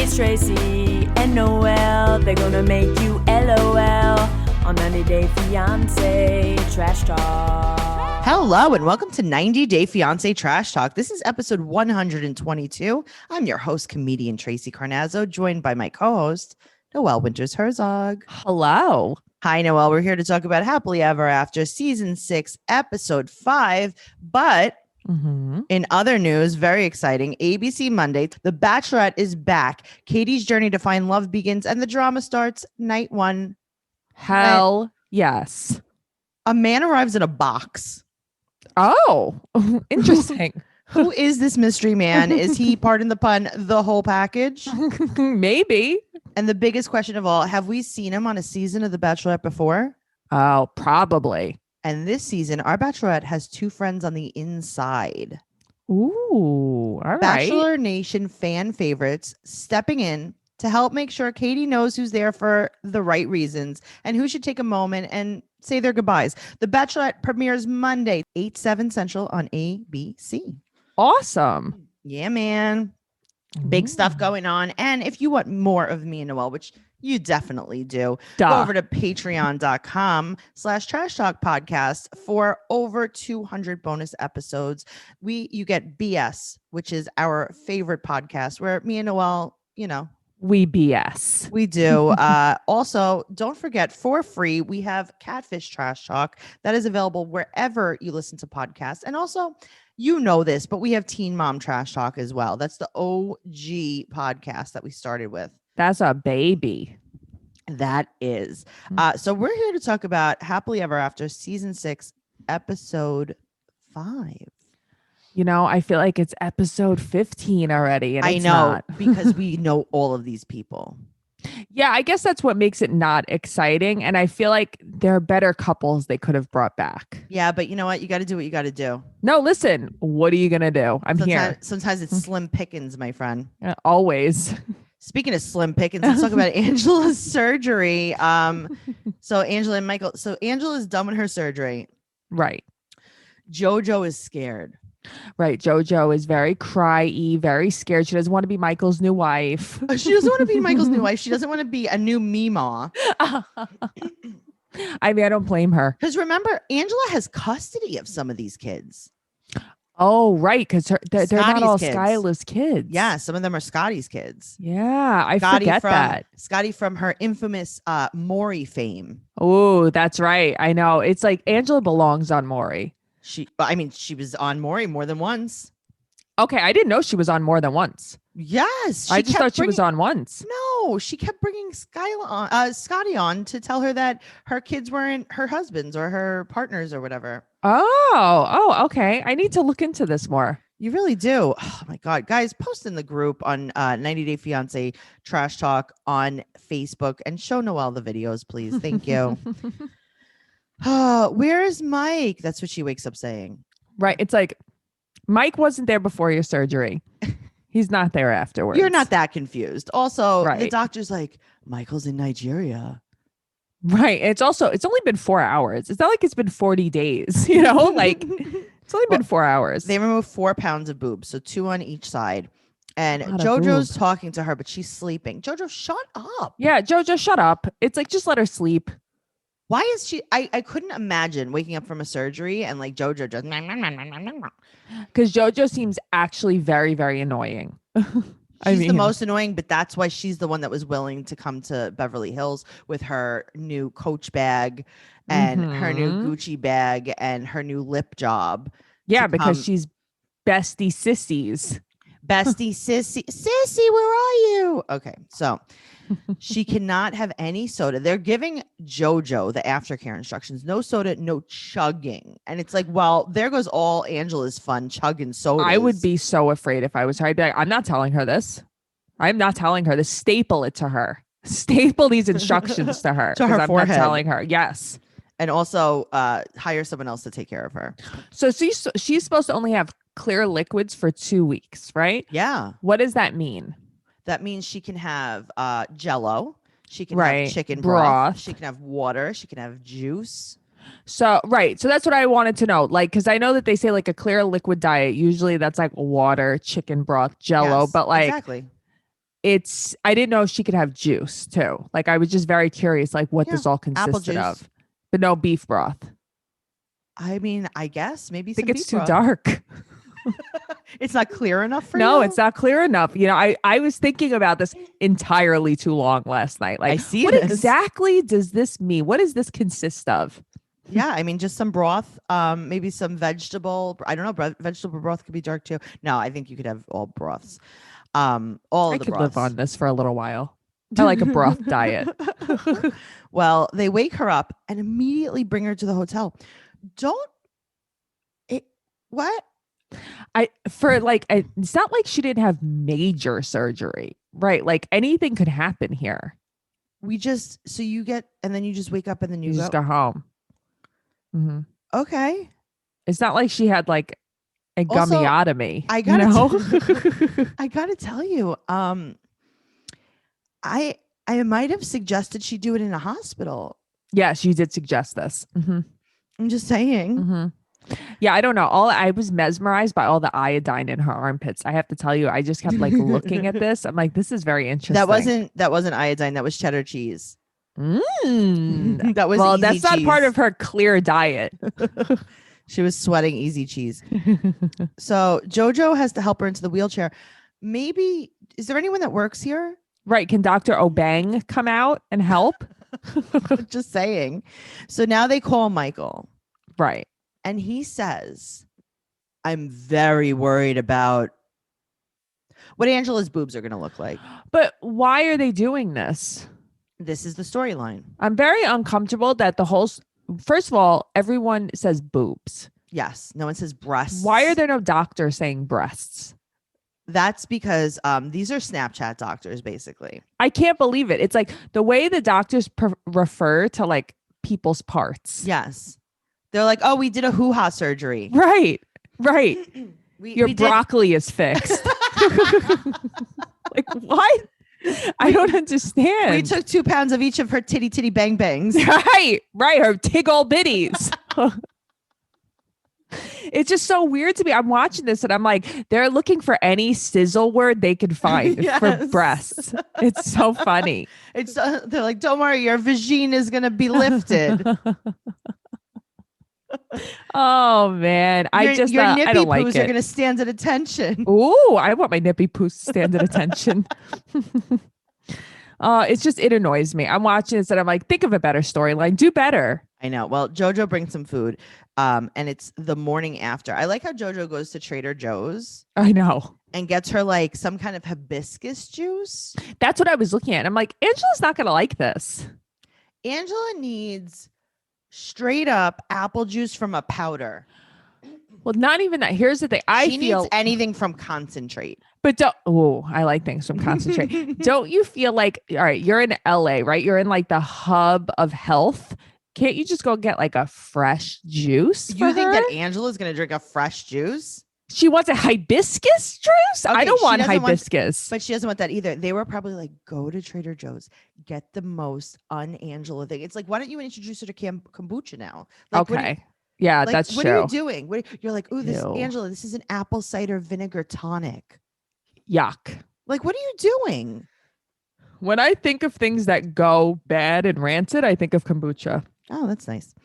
It's Tracey and Noelle. They're gonna make you LOL on 90 Day Fiance Trash Talk. Hello and welcome to 90 Day Fiance Trash Talk. This is episode 122. I'm your host, comedian Tracey Carnazzo, joined by my co-host, Noelle Herzog. Hello. Hi, Noelle. We're here to talk about Happily Ever After Season 6, Episode 5. But in other news, very exciting, ABC Monday, The Bachelorette is back. Katie's journey to find love begins and the drama starts night one. Hell yes. A man arrives in a box. Oh, interesting. Who is this mystery man? Is he, pardon the pun, the whole package? Maybe. And the biggest question of all, have we seen him on a season of The Bachelorette before? Oh, probably. And this season, our Bachelorette has two friends on the inside. Ooh, all right. Bachelor Nation fan favorites stepping in to help make sure Katie knows who's there for the right reasons and who should take a moment and say their goodbyes. The Bachelorette premieres Monday, 8/7 Central on ABC. Awesome. Yeah, man. Big stuff going on. And if you want more of me and Noelle, which you definitely do, go over to patreon.com/trash talk podcast for over 200 bonus episodes. You get BS, which is our favorite podcast where me and Noelle, we BS. we do. Also, don't forget, for free, we have Catfish Trash Talk that is available wherever you listen to podcasts. And also, you know this, but we have Teen Mom Trash Talk as well. That's the OG podcast that we started with. That's a baby. That is. So we're here to talk about Happily Ever After Season 6, Episode 5. I feel like it's episode 15 already. And I it's know, not. because we know all of these people. Yeah, I guess that's what makes it not exciting. And I feel like there are better couples they could have brought back. Yeah, but you know what? You got to do what you got to do. No, listen, what are you going to do? I'm here. Sometimes it's slim pickings, my friend. Always. Speaking of slim pickings, let's talk about Angela's surgery. So Angela and Michael. So Angela's done with her surgery. Right. JoJo is scared. Right. JoJo is very cry-y, very scared. She doesn't want to be Michael's new wife. She doesn't want to be Michael's new wife. She doesn't want to be a new Mima. I mean, I don't blame her. Because remember, Angela has custody of some of these kids. Oh, right. Because they're not all kids. Skyla's kids. Yeah, some of them are Scotty's kids. Yeah, I forget that. Scotty from her infamous Maury fame. Oh, that's right. I know. It's like Angela belongs on Maury. She was on Maury more than once. Okay, I didn't know she was on more than once. Yes, I just thought she was on once. No, she kept bringing Scotty on to tell her that her kids weren't her husbands or her partners or whatever. Oh, okay. I need to look into this more. You really do. Oh my God, guys, post in the group on 90 Day Fiance Trash Talk on Facebook and show Noelle the videos, please. Thank you. Oh, where is Mike? That's what she wakes up saying. Right. It's like, Mike wasn't there before your surgery. He's not there afterwards. You're not that confused. Also, right. The doctor's like, Michael's in Nigeria. Right. It's only been 4 hours. It's not like it's been 40 days, like it's only been 4 hours. They removed 4 pounds of boobs, so 2 on each side. And Not JoJo's talking to her, but she's sleeping. JoJo, shut up. Yeah, JoJo, shut up. It's like, just let her sleep. Why is she? I couldn't imagine waking up from a surgery and like JoJo just. Because JoJo seems actually very, very annoying. She's the most annoying, but that's why she's the one that was willing to come to Beverly Hills with her new Coach bag and her new Gucci bag and her new lip job. Yeah, because she's bestie sissies. Bestie sissy, where are you? Okay, so she cannot have any soda. They're giving JoJo the aftercare instructions: no soda, no chugging. And it's like, well, there goes all Angela's fun, chugging sodas. I would be so afraid if I was her. I'd be like, I'm not telling her this. I'm not telling her this. Staple it to her. Staple these instructions to her. To her forehead. I'm not telling her. Yes. And also hire someone else to take care of her. So she's supposed to only have clear liquids for 2 weeks, right? Yeah. What does that mean? That means she can have Jell-O. She can have chicken broth. She can have water. She can have juice. So, right. So that's what I wanted to know. Like, because I know that they say like a clear liquid diet. Usually that's like water, chicken broth, Jell-O. Yes, but like, exactly. I didn't know she could have juice too. Like I was just very curious, like what this all consisted juice. of, but no beef broth. I mean, I guess maybe I think some it's beef too broth. dark. It's not clear enough for you? No, it's not clear enough. You know, I was thinking about this entirely too long last night. Like, I see what this. exactly does this mean? What does this consist of? Yeah, I mean, just some broth, maybe some vegetable. I don't know. Vegetable broth could be dark too. No, I think you could have all broths. All I of the could broths. live on this for a little while. I like a broth diet. Well, they wake her up and immediately bring her to the hotel. What? It's not like she didn't have major surgery, right? Like anything could happen here. So you get, and then you just wake up and then You you just go home. Mm-hmm. Okay. It's not like she had like a Also, gummyotomy. I gotta know? I gotta tell you, I might have suggested she do it in a hospital. Yes, you did suggest this. Mm-hmm. I'm just saying. Mm-hmm. Yeah, I don't know. I was mesmerized by all the iodine in her armpits. I have to tell you, I just kept like looking at this. I'm like, this is very interesting. That wasn't iodine. That was cheddar cheese. That was well, easy that's not cheese. part of her clear diet. She was sweating easy cheese. So JoJo has to help her into the wheelchair. Maybe, is there anyone that works here? Right. Can Dr. Obang come out and help? Just saying. So now they call Micheal. Right. And he says, I'm very worried about what Angela's boobs are going to look like. But why are they doing this? This is the storyline. I'm very uncomfortable that first of all, everyone says boobs. Yes. No one says breasts. Why are there no doctors saying breasts? That's because these are Snapchat doctors, basically. I can't believe it. It's like the way the doctors refer to like people's parts. Yes. They're like, oh, we did a hoo-ha surgery. Right. Your we broccoli is fixed. Like, what? I don't understand. We took 2 pounds of each of her titty bang bangs. Right. Her tiggle bitties. It's just so weird to me. I'm watching this and I'm like, they're looking for any sizzle word they could find for breasts. It's so funny. They're like, don't worry, your vagine is gonna be lifted. Oh man, your nippy I don't like poos it. are gonna stand at attention. Ooh, I want my nippy poos to stand at attention. It annoys me. I'm watching this and I'm like, think of a better storyline. Do better. I know. Well, JoJo brings some food, and it's the morning after. I like how JoJo goes to Trader Joe's. I know. And gets her like some kind of hibiscus juice. That's what I was looking at. I'm like, Angela's not gonna like this. Angela needs straight up apple juice from a powder. Well, not even that. Here's the thing. She needs anything from concentrate. But I like things from concentrate. Don't you feel like, all right, you're in LA, right? You're in like the hub of health. Can't you just go get like a fresh juice? You think that Angela's going to drink a fresh juice? She wants a hibiscus juice? Okay, I don't want hibiscus. But she doesn't want that either. They were probably like, go to Trader Joe's, get the most un-Angela thing. It's like, why don't you introduce her to kombucha now? Like, okay. Yeah, like, that's what true. What are you doing? You're like, oh, Ew. Angela, this is an apple cider vinegar tonic. Yuck. Like, what are you doing? When I think of things that go bad and rancid, I think of kombucha. Oh, that's nice.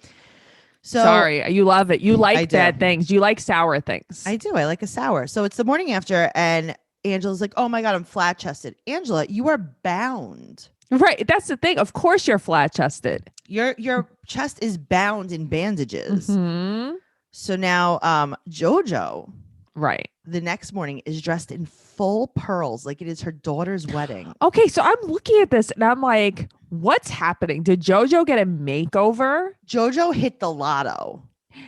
So sorry, you love it. You like bad things. You like sour things. I do. I like a sour. So it's the morning after, and Angela's like, "Oh my God, I'm flat chested." Angela, you are bound. Right. That's the thing. Of course, you're flat chested. Your chest is bound in bandages. Mm-hmm. So now, JoJo, right, the next morning is dressed in full pearls, like it is her daughter's wedding. Okay, so I'm looking at this and I'm like, what's happening? Did JoJo get a makeover? JoJo hit the lotto.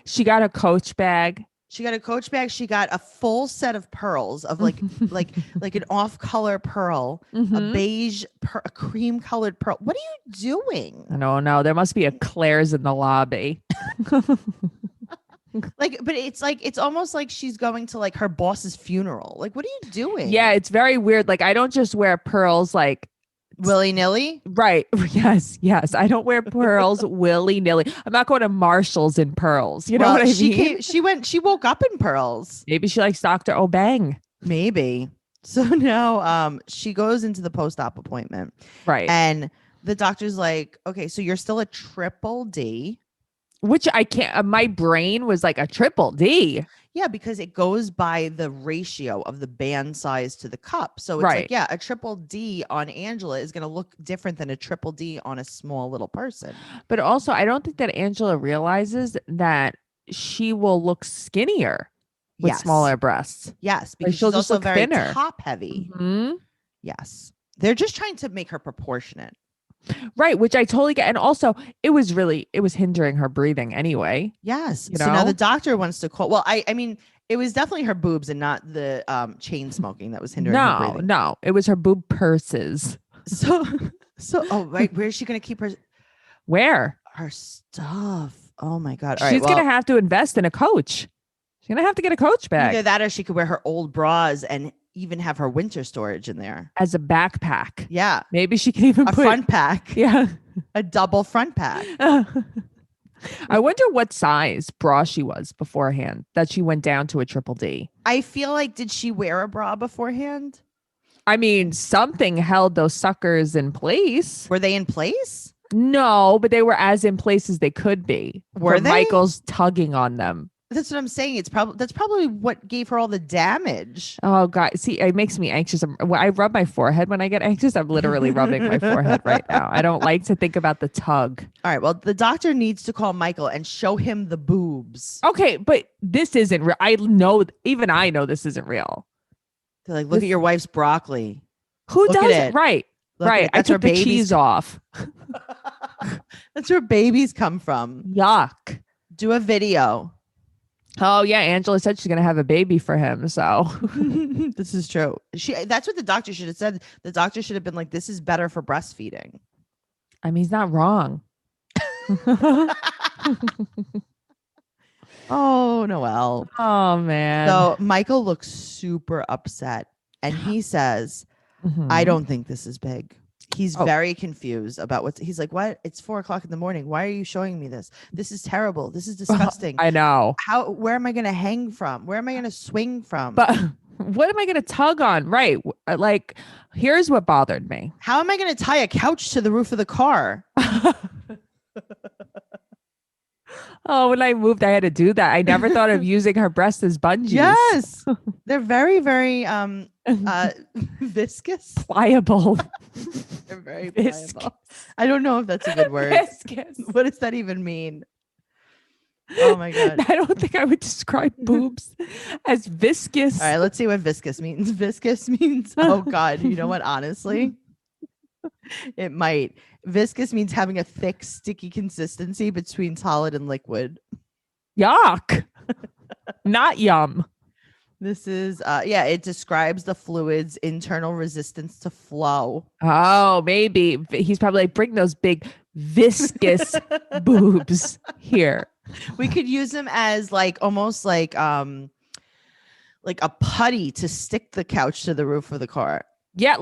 She got a Coach bag. She got a Coach bag. She got a full set of pearls of like an off-color pearl, a beige, a cream-colored pearl. What are you doing? I don't know. There must be a Claire's in the lobby. But it's almost like she's going to like her boss's funeral. Like, what are you doing? Yeah, it's very weird. Like, I don't just wear pearls like willy-nilly. Right. Yes. I don't wear pearls willy-nilly. I'm not going to Marshall's in pearls. You know what I mean? She woke up in pearls. Maybe she likes Dr. Obang. Maybe. So now she goes into the post-op appointment. Right. And the doctor's like, okay, so you're still a triple D. Which I can't, my brain was like a triple D. Yeah, because it goes by the ratio of the band size to the cup. So it's like, yeah, a triple D on Angela is going to look different than a triple D on a small little person. But also, I don't think that Angela realizes that she will look skinnier with smaller breasts. Yes, because she'll she's just also look very thinner. top heavy. Mm-hmm. Yes. They're just trying to make her proportionate. Right, which I totally get. And also, it was hindering her breathing anyway. Yes. You So now know? the doctor wants to call. Well, I mean, it was definitely her boobs and not the chain smoking that was hindering her breathing. No, it was her boob purses. So, oh, right. Where is she going to keep Where? her stuff? Oh my God. She's going to have to invest in a coach. She's going to have to get a coach bag. Either that or she could wear her old bras and even have her winter storage in there. As a backpack. Yeah. Maybe she can even put front pack. Yeah. A double front pack. I wonder what size bra she was beforehand that she went down to a triple D. I feel like, did she wear a bra beforehand? I mean, something held those suckers in place. Were they in place? No, but they were as in place as they could be. Were they? Michael's tugging on them. That's what I'm saying. That's probably what gave her all the damage. Oh God. See, it makes me anxious. I rub my forehead when I get anxious. I'm literally rubbing my forehead right now. I don't like to think about the tug. All right. Well, the doctor needs to call Michael and show him the boobs. Okay. But this isn't real. I know this isn't real. They're like, look at your wife's broccoli. Who does it? Right. Look right. I took the cheese off. That's where babies come from. Yuck. Do a video. Oh yeah, Angela said she's gonna have a baby for him. So this is true. That's what the doctor should have said. The doctor should have been like, "This is better for breastfeeding." I mean, he's not wrong. Oh, Noelle. Oh man. So Michael looks super upset, and he says, "I don't think this is big." He's very confused about he's like, what? It's 4:00 in the morning. Why are you showing me this? This is terrible. This is disgusting. I know. Where am I going to hang from? Where am I going to swing from? But what am I going to tug on? Right. Like, here's what bothered me. How am I going to tie a couch to the roof of the car? Oh, when I moved, I had to do that. I never thought of using her breasts as bungees. Yes. They're very, very viscous. Pliable. They're very pliable. I don't know if that's a good word. Viscous. What does that even mean? Oh my God. I don't think I would describe boobs as viscous. All right, let's see what viscous means. Viscous means, oh God, you know what? Honestly, it might. Viscous means having a thick, sticky consistency between solid and liquid. Yuck. Not yum. This is, it describes the fluid's internal resistance to flow. Oh, maybe. He's probably like, bring those big viscous boobs here. We could use them as almost like a putty to stick the couch to the roof of the car. Yeah,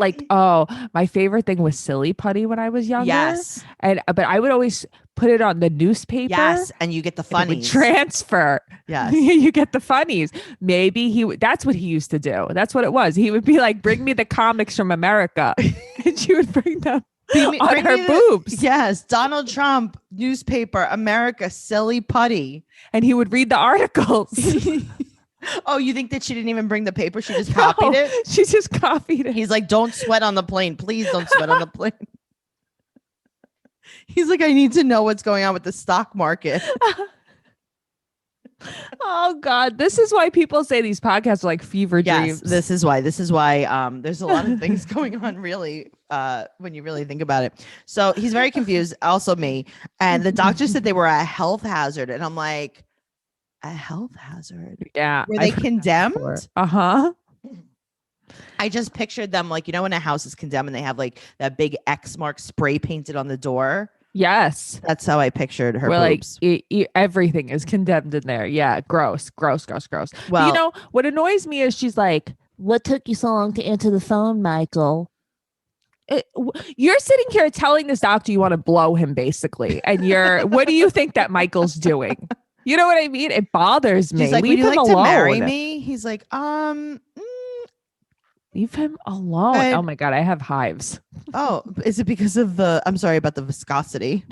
my favorite thing was silly putty when I was younger. Yes. But I would always put it on the newspaper. Yes, and you get the funnies. Transfer. Yes. You get the funnies. Maybe that's what he used to do. That's what it was. He would be like, bring me the comics from America. And she would bring them on her boobs. Yes. Donald Trump, newspaper, America, silly putty. And he would read the articles. Oh, you think that she didn't even bring the paper? She just copied it? She just copied it. He's like, don't sweat on the plane. Please don't sweat on the plane. He's like, I need to know what's going on with the stock market. Oh God, this is why people say these podcasts are like fever dreams. This is why there's a lot of things going on really when you really think about it. So he's very confused, also me. And the doctor said they were a health hazard. And I'm like, a health hazard? Yeah. Were they condemned? Uh-huh. I just pictured them when a house is condemned and they have that big X mark spray painted on the door. Yes. That's how I pictured her boobs. Everything is condemned in there. Yeah. Gross. Well, but what annoys me is she's like, what took you so long to answer the phone, Michael? You're sitting here telling this doctor you want to blow him basically. And what do you think that Michael's doing? You know what I mean? It bothers me. She's like, leave would you him like alone. to marry me? He's like, Leave him alone. Good. Oh my God, I have hives. Oh, is it because of I'm sorry about the viscosity.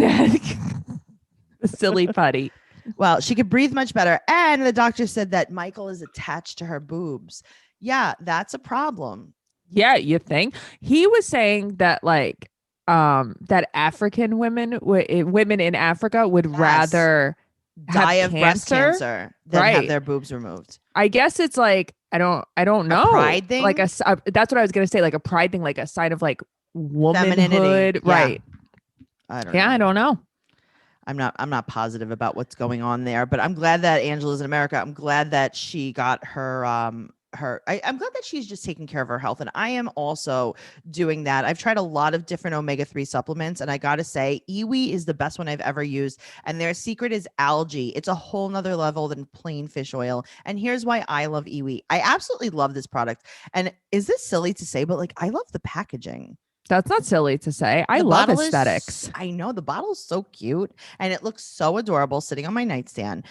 Silly putty. Well, she could breathe much better. And the doctor said that Micheal is attached to her boobs. Yeah, that's a problem. Yeah, you think? He was saying that like that African women women in Africa would rather die have of breast cancer than have right. their boobs removed. I guess it's like I don't know. A pride thing? Like that's what I was gonna say, like a pride thing, like a sign of like womanhood. Femininity. Right. I don't know. I don't know. I'm not positive about what's going on there, but I'm glad that Angela's in America. I'm glad that she got her I'm glad that she's just taking care of her health. And I am also doing that. I've tried a lot of different omega-3 supplements, and I got to say, Iwi is the best one I've ever used. And their secret is algae. It's a whole nother level than plain fish oil. And here's why I love Iwi. I absolutely love this product. And is this silly to say, but like, I love the packaging. That's not silly to say. I love aesthetics. I know the bottle's so cute and it looks so adorable sitting on my nightstand.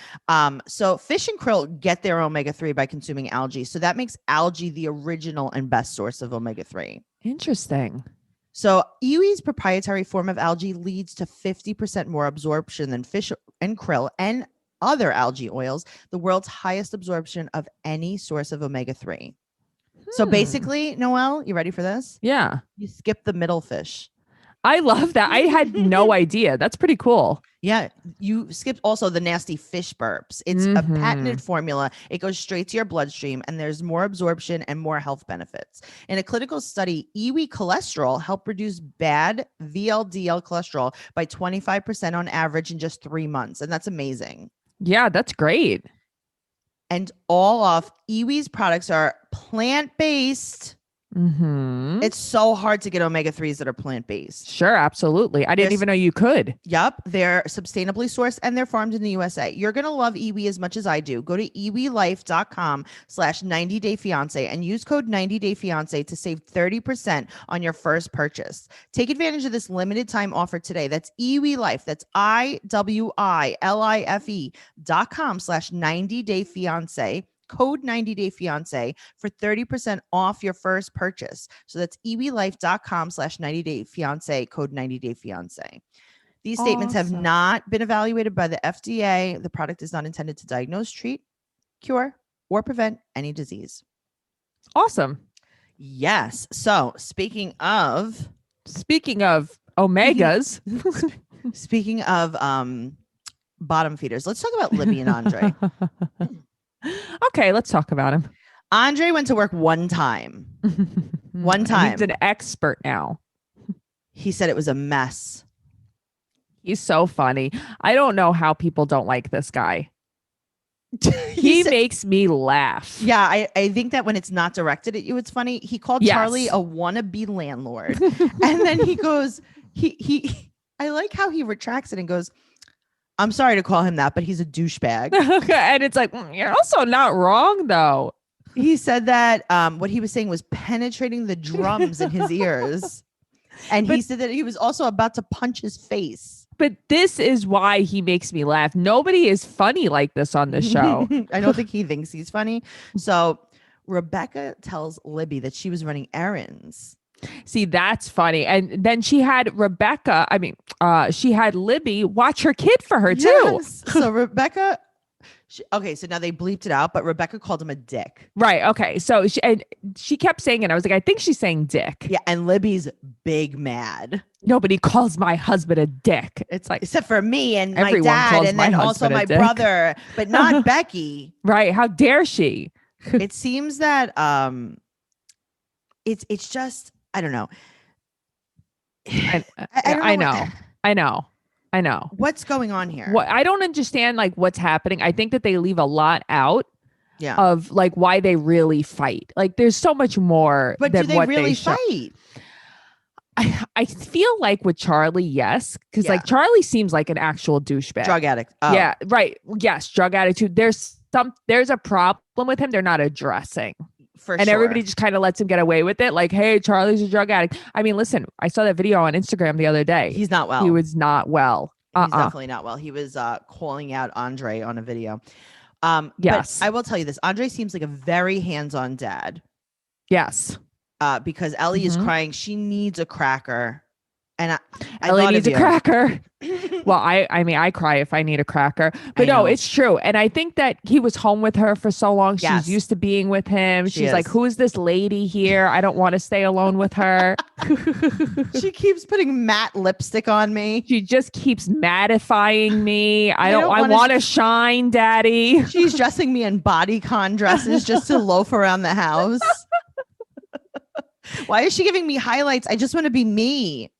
So fish and krill get their omega-3 by consuming algae. So that makes algae the original and best source of omega-3. Interesting. So Iwi's proprietary form of algae leads to 50% more absorption than fish and krill and other algae oils, the world's highest absorption of any source of omega-3. So basically, Noelle, you ready for this? Yeah. You skip the middle fish. I love that. I had no idea. That's pretty cool. Yeah. You skipped also the nasty fish burps. It's a patented formula. It goes straight to your bloodstream and there's more absorption and more health benefits. In a clinical study, Iwi cholesterol helped reduce bad VLDL cholesterol by 25% on average in just 3 months. And that's amazing. Yeah, that's great. And all of Iwi's products are plant-based. It's so hard to get omega-3s that are plant-based. Sure, absolutely. I didn't even know you could. Yep. They're sustainably sourced and they're farmed in the USA. You're going to love Iwi as much as I do. Go to iwilife.com/90dayfiance and use code 90dayfiance to save 30% on your first purchase. Take advantage of this limited time offer today. That's Iwi Life. That's iwilife.com/90dayfiance. Code 90dayfiance for 30% off your first purchase. So that's iwilife.com/90dayfiance, code 90dayfiance. These statements have not been evaluated by the FDA. The product is not intended to diagnose, treat, cure, or prevent any disease. Awesome. Yes. So speaking of omegas, speaking of bottom feeders, let's talk about Libby and Andre. Okay, let's talk about him. Andre went to work one time. One time. He's an expert now. He said it was a mess. He's so funny. I don't know how people don't like this guy. He makes me laugh. Yeah, I think that when it's not directed at you, it's funny. He called Charlie a wannabe landlord. And then he goes, I like how he retracts it and goes, I'm sorry to call him that, but he's a douchebag. And it's like, you're also not wrong, though. He said that what he was saying was penetrating the drums in his ears. And he said that he was also about to punch his face. But this is why he makes me laugh. Nobody is funny like this on the show. I don't think he thinks he's funny. So Rebecca tells Libby that she was running errands. See, that's funny. And then she had she had Libby watch her kid for her too. Yes. So Rebecca, so now they bleeped it out, but Rebecca called him a dick. Right. Okay. So she kept saying it. I was like, I think she's saying dick. Yeah. And Libby's big mad. Nobody calls my husband a dick. It's like, except for me and my dad and then also my brother, but not Becky. Right. How dare she? It seems that it's just, I don't know. I know. What's going on here? I don't understand like what's happening. I think that they leave a lot out of like why they really fight. Like there's so much more. But than do they what really show. fight? I feel like with Charlie, yes. Because like Charlie seems like an actual douchebag. Drug addict. Oh. Yeah, right. Yes, drug attitude. There's a problem with him they're not addressing. Everybody just kind of lets him get away with it. Like, hey, Charlie's a drug addict. I mean, listen, I saw that video on Instagram the other day. He's not well. He was not well. He's definitely not well. He was calling out Andre on a video. Yes. But I will tell you this. Andre seems like a very hands-on dad. Yes. because Ellie is crying. She needs a cracker. And I Ellie thought needs of a you. cracker. Well, I mean, I cry if I need a cracker, but no, it's true. And I think that he was home with her for so long. Yes. She's used to being with him. She's like, is. who is this lady here? I don't want to stay alone with her. She keeps putting matte lipstick on me. She just keeps mattifying me. I want to shine, daddy. She's dressing me in bodycon dresses just to loaf around the house. Why is she giving me highlights? I just want to be me.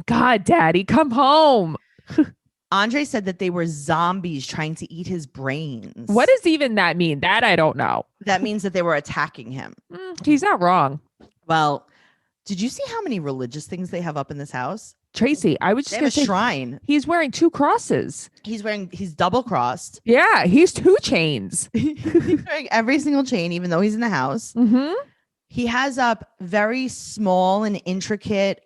God, daddy, come home. Andre said that they were zombies trying to eat his brains. What does even that mean? That I don't know. That means that they were attacking him. He's not wrong. Well, did you see how many religious things they have up in this house? Tracy, I was just going to say, shrine. He's wearing 2 crosses. He's double crossed. Yeah, he's 2 chains. He's wearing every single chain, even though he's in the house. He has up very small and intricate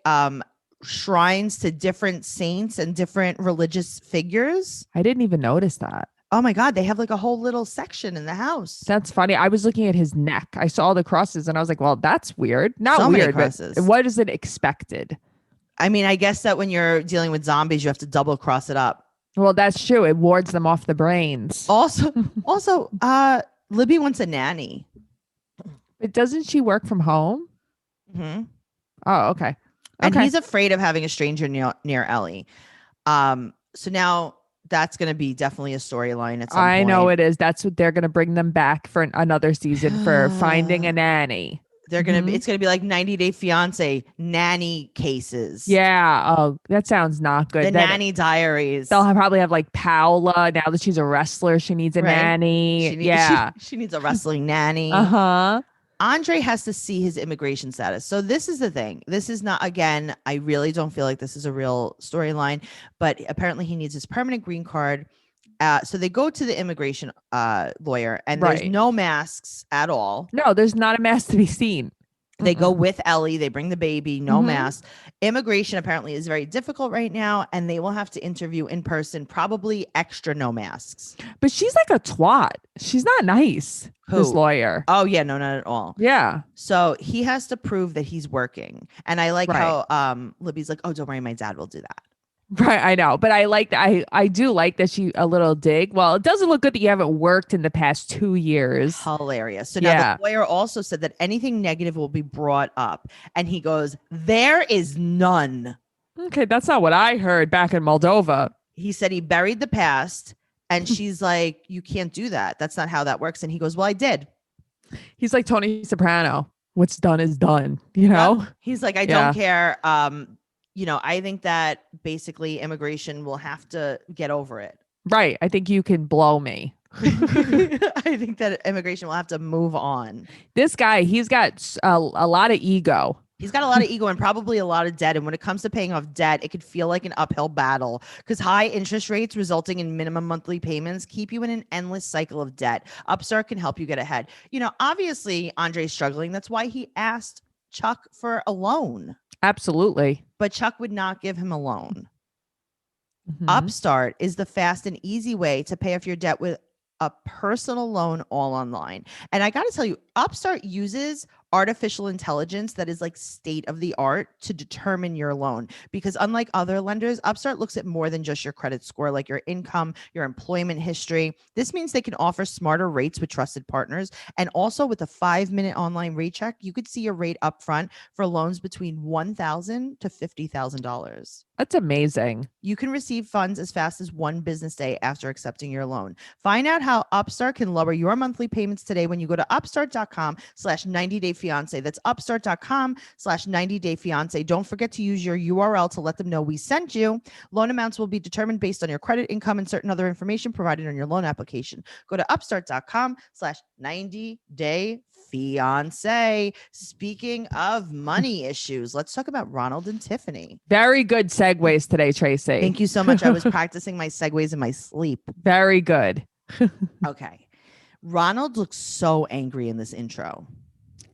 shrines to different saints and different religious figures. I didn't even notice that. Oh my God, they have like a whole little section in the house. That's funny. I was looking at his neck. I saw the crosses and I was like, well, that's weird. Not so weird, but what is it expected? I mean, I guess that when you're dealing with zombies, you have to double cross it up. Well, that's true. It wards them off the brains. Also, Libby wants a nanny. But doesn't she work from home? Oh, okay. And he's afraid of having a stranger near Ellie. So now that's going to be definitely a storyline at some point. I know it is. That's what they're going to bring them back for another season for finding a nanny. They're going to it's going to be like 90 Day Fiance nanny cases. Yeah. Oh, that sounds not good. The nanny diaries. They'll probably have like Paola. Now that she's a wrestler, she needs a nanny. She needs a wrestling nanny. Andre has to see his immigration status. So this is the thing. This is not, again, I really don't feel like this is a real storyline, but apparently he needs his permanent green card. So they go to the immigration lawyer and there's no masks at all. No, there's not a mask to be seen. They go with Ellie. They bring the baby, no mask. Immigration apparently is very difficult right now, and they will have to interview in person, probably extra no masks. But she's like a twat. She's not nice. Who? This lawyer. Oh, yeah, no, not at all. Yeah. So he has to prove that he's working. And I like how Libby's like, oh, don't worry, my dad will do that. Right, I know, but I do like that she a little dig. Well, it doesn't look good that you haven't worked in the past 2 years. Hilarious. So now the lawyer also said that anything negative will be brought up, and he goes, "There is none." Okay, that's not what I heard back in Moldova. He said he buried the past, and she's like, "You can't do that. That's not how that works." And he goes, "Well, I did." He's like Tony Soprano. What's done is done. You know. Yep. He's like, I don't care. I think that basically immigration will have to get over it. Right. I think you can blow me. I think that immigration will have to move on. This guy, he's got a lot of ego. He's got a lot of ego and probably a lot of debt. And when it comes to paying off debt, it could feel like an uphill battle because high interest rates resulting in minimum monthly payments keep you in an endless cycle of debt. Upstart can help you get ahead. Obviously, Andre's struggling. That's why he asked Chuck for a loan. Absolutely. But Chuck would not give him a loan. Upstart is the fast and easy way to pay off your debt with a personal loan all online. And I got to tell you, Upstart uses artificial intelligence that is like state of the art to determine your loan. Because unlike other lenders, Upstart looks at more than just your credit score, like your income, your employment history. This means they can offer smarter rates with trusted partners. And also with a 5-minute online rate check, you could see your rate upfront for loans between $1,000 to $50,000. That's amazing. You can receive funds as fast as 1 business day after accepting your loan. Find out how Upstart can lower your monthly payments today when you go to upstart.com/90dayfiance. That's upstart.com/90dayfiance. Don't forget to use your URL to let them know we sent you. Loan amounts will be determined based on your credit, income, and certain other information provided on your loan application. Go to upstart.com/90dayfiance. Speaking of money issues, let's talk about Ronald and Tiffany. Very good segues today, Tracy. Thank you so much. I was practicing my segues in my sleep. Very good. Okay. Ronald looks so angry in this intro.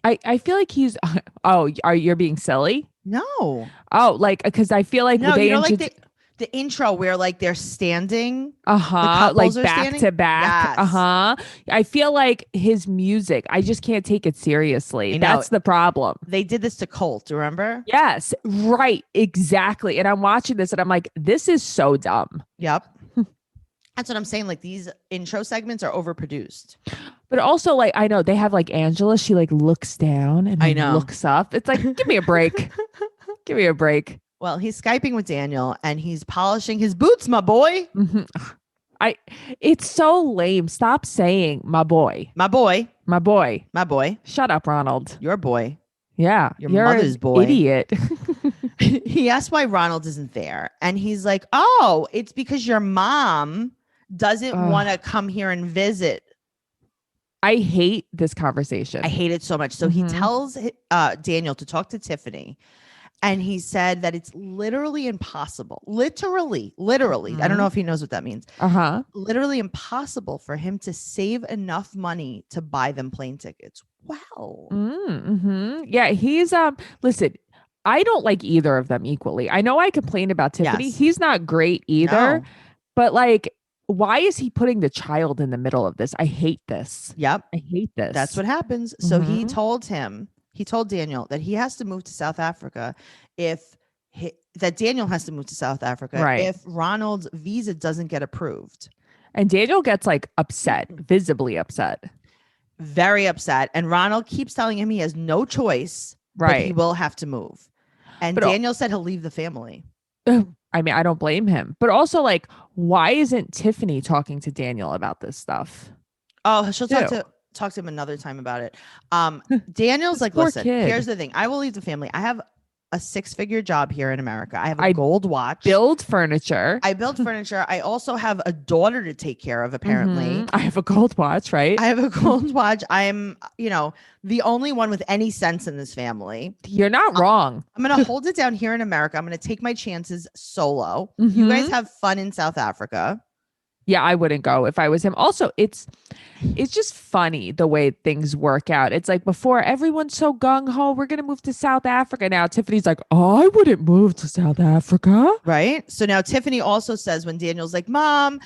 I feel like he's, you're being silly? No. Oh, like, because I feel like no, they the intro where like they're standing. Like back standing. to back. Yes. I feel like his music, I just can't take it seriously. That's the problem. They did this to Colt, remember? Yes, right. Exactly. And I'm watching this and I'm like, this is so dumb. Yep. That's what I'm saying. Like these intro segments are overproduced. But also, like, I know they have like Angela, she like looks down and looks up. It's like, give me a break. Give me a break. Well, he's Skyping with Daniel and he's polishing his boots, my boy. It's so lame. Stop saying my boy. My boy. My boy. My boy. Shut up, Ronald. Your boy. Yeah. Your mother's boy. Idiot. He asked why Ronald isn't there. And he's like, oh, it's because your mom doesn't want to come here and visit. I hate this conversation. I hate it so much. So he tells Daniel to talk to Tiffany. And he said that it's literally impossible. Literally. I don't know if he knows what that means. Literally impossible for him to save enough money to buy them plane tickets. Wow. Yeah, he's listen, I don't like either of them equally. I know I complain about Tiffany. Yes. He's not great either. No. But like, why is he putting the child in the middle of this? I hate this. Yep. I hate this. That's what happens. So he told Daniel that he has to move to South Africa that Daniel has to move to South Africa if Ronald's visa doesn't get approved. And Daniel gets like upset, visibly upset. Very upset. And Ronald keeps telling him he has no choice, but he will have to move. And Daniel said he'll leave the family. I mean, I don't blame him. But also, like, why isn't Tiffany talking to Daniel about this stuff? Oh, she'll talk to him another time about it. Daniel's like, listen, here's the thing. I will leave the family. I have a 6-figure job here in America. I have a gold watch. Build furniture. I build furniture. I also have a daughter to take care of, apparently. I have a gold watch, right? I have a gold watch. I'm, the only one with any sense in this family. You're not wrong. I'm going to hold it down here in America. I'm going to take my chances solo. You guys have fun in South Africa. Yeah, I wouldn't go if I was him. Also, it's just funny the way things work out. It's like before everyone's so gung-ho, we're going to move to South Africa. Now Tiffany's like, oh, I wouldn't move to South Africa. Right. So now Tiffany also says when Daniel's like, Mom,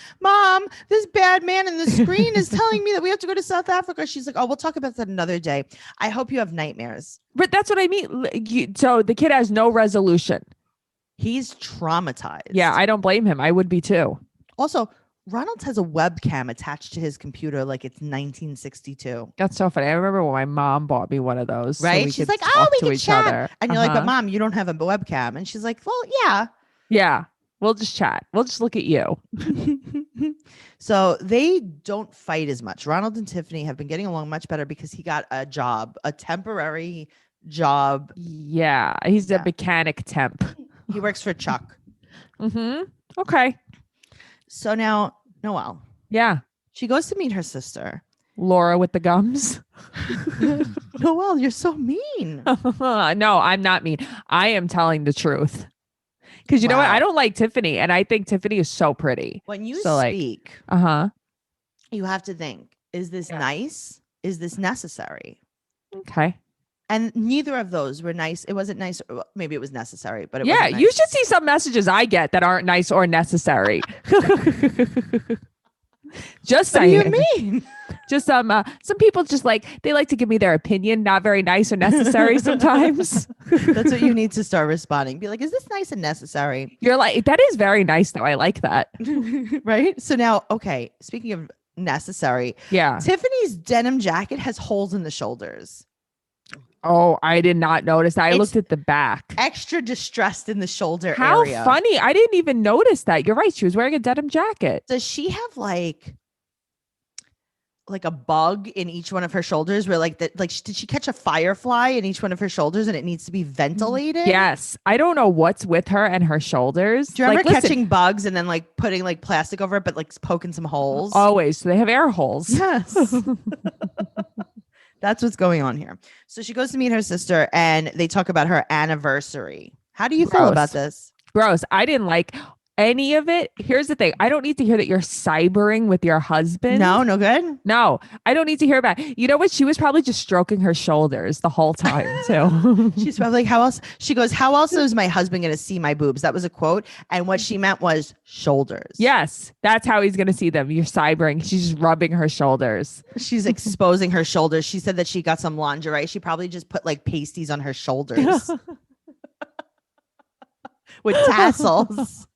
this bad man in the screen is telling me that we have to go to South Africa. She's like, oh, we'll talk about that another day. I hope you have nightmares. But that's what I mean. So the kid has no resolution. He's traumatized. Yeah, I don't blame him. I would be too. Also, Ronald has a webcam attached to his computer like it's 1962. That's so funny. I remember when my mom bought me one of those. Right? So She's like, oh, we can chat. And you're like, but Mom, you don't have a webcam. And she's like, well, yeah. Yeah. We'll just chat. We'll just look at you. So they don't fight as much. Ronald and Tiffany have been getting along much better because he got a job, a temporary job. Yeah. He's a mechanic temp. He works for Chuck. Okay. So now, Noelle. Yeah. She goes to meet her sister. Laura with the gums. Noelle, you're so mean. No, I'm not mean. I am telling the truth. Because you know what? I don't like Tiffany. And I think Tiffany is so pretty. When you speak, you have to think, is this nice? Is this necessary? Okay. And neither of those were nice. It wasn't nice. Maybe it was necessary, but it wasn't nice. You should see some messages I get that aren't nice or necessary. Just saying. What do you mean? Just some people just they like to give me their opinion, not very nice or necessary sometimes. That's what you need to start responding. Be like, is this nice and necessary? You're like, that is very nice though. I like that. Right? So now, okay, speaking of necessary. Yeah. Tiffany's denim jacket has holes in the shoulders. Oh, I did not notice that. I looked at the back. Extra distressed in the shoulder How area. How funny. I didn't even notice that. You're right. She was wearing a denim jacket. Does she have like a bug in each one of her shoulders where did she catch a firefly in each one of her shoulders and it needs to be ventilated? Yes. I don't know what's with her and her shoulders. Do you remember catching bugs and then putting plastic over it, but poking some holes? Always. So they have air holes. Yes. That's what's going on here. So she goes to meet her sister and they talk about her anniversary. How do you feel about this? Gross. I didn't like any of it. Here's the thing. I don't need to hear that you're cybering with your husband. No good. No, I don't need to hear about it. You know what? She was probably just stroking her shoulders the whole time too. She's probably like, how else? She goes, how else is my husband going to see my boobs? That was a quote. And what she meant was shoulders. Yes, that's how he's going to see them. You're cybering. She's just rubbing her shoulders. She's exposing her shoulders. She said that she got some lingerie. She probably just put like pasties on her shoulders with tassels.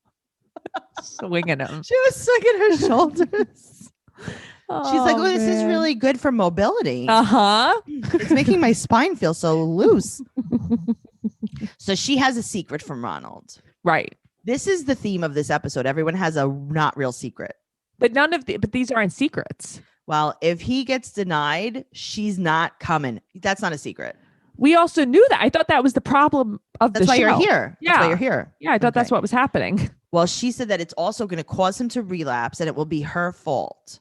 Swinging them. She was swinging her shoulders. She's like, oh, this is man. really good for mobility. Uh-huh. It's making my spine feel so loose. So she has a secret from Ronald. Right. This is the theme of this episode. Everyone has a not real secret. But but these aren't secrets. Well, if he gets denied, she's not coming. That's not a secret. We also knew that. I thought that was the problem of the show. That's why you're here. Yeah. That's why you're here. Yeah, I thought that's what was happening. Well, she said that it's also going to cause him to relapse and it will be her fault.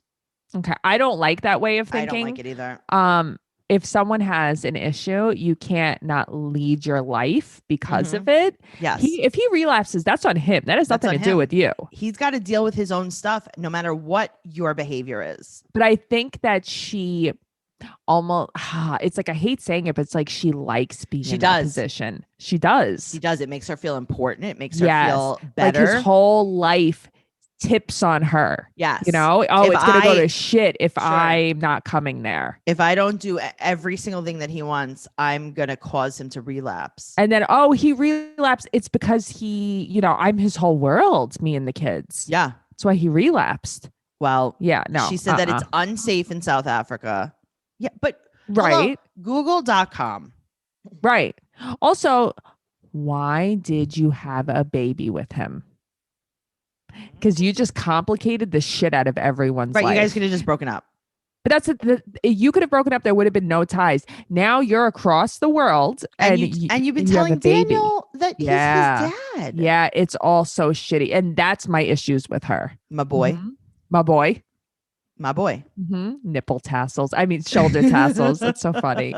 Okay. I don't like that way of thinking. I don't like it either. If someone has an issue, you can't not lead your life because of it. Yes. If he relapses, that's on him. That has nothing to do with you. He's got to deal with his own stuff no matter what your behavior is. But I think that she almost, it's like, I hate saying it, but it's like she likes being in that position. She does. She does. It makes her feel important. It makes her feel better. Like his whole life tips on her. Yes. You know, it's going to go to shit if I'm not coming there. If I don't do every single thing that he wants, I'm going to cause him to relapse. And then, he relapsed. It's because I'm his whole world, me and the kids. Yeah. That's why he relapsed. Well, yeah, no. She said that it's unsafe in South Africa. Yeah, but right. Google.com. Right. Also, why did you have a baby with him? Because you just complicated the shit out of everyone's life. Right, you guys could have just broken up. But that's you could have broken up. There would have been no ties. Now you're across the world, and you've been telling Daniel that he's his dad. Yeah, it's all so shitty, and that's my issues with her. My boy, my boy. My boy. Nipple tassels. I mean, shoulder tassels. That's so funny.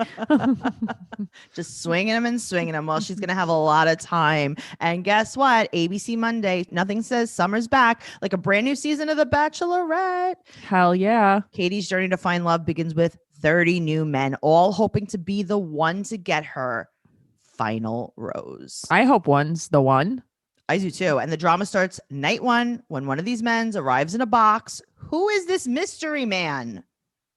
Just swinging them and swinging them. Well, she's going to have a lot of time. And guess what? ABC Monday. Nothing says summer's back like a brand new season of The Bachelorette. Hell yeah. Katie's journey to find love begins with 30 new men, all hoping to be the one to get her final rose. I hope one's the one. I do too. And the drama starts night one when one of these men arrives in a box. Who is this mystery man?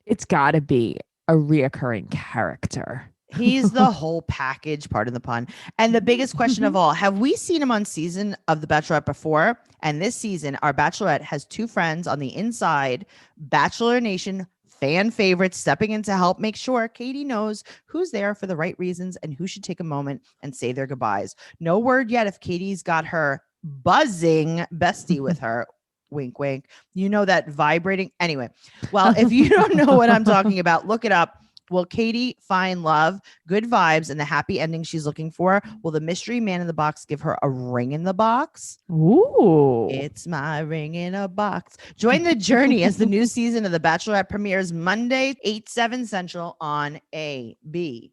It's got to be a reoccurring character. He's the whole package, pardon the pun. And the biggest question of all, have we seen him on season of The Bachelorette before? And this season, our Bachelorette has two friends on the inside, Bachelor Nation fan favorites stepping in to help make sure Katie knows who's there for the right reasons and who should take a moment and say their goodbyes. No word yet if Katie's got her buzzing bestie with her. Wink, wink. You know that vibrating. Anyway, well, if you don't know what I'm talking about, look it up. Will Katie find love, good vibes, and the happy ending she's looking for? Will the mystery man in the box give her a ring in the box? Ooh. It's my ring in a box. Join the journey as the new season of The Bachelorette premieres Monday, 8/7 Central on ABC.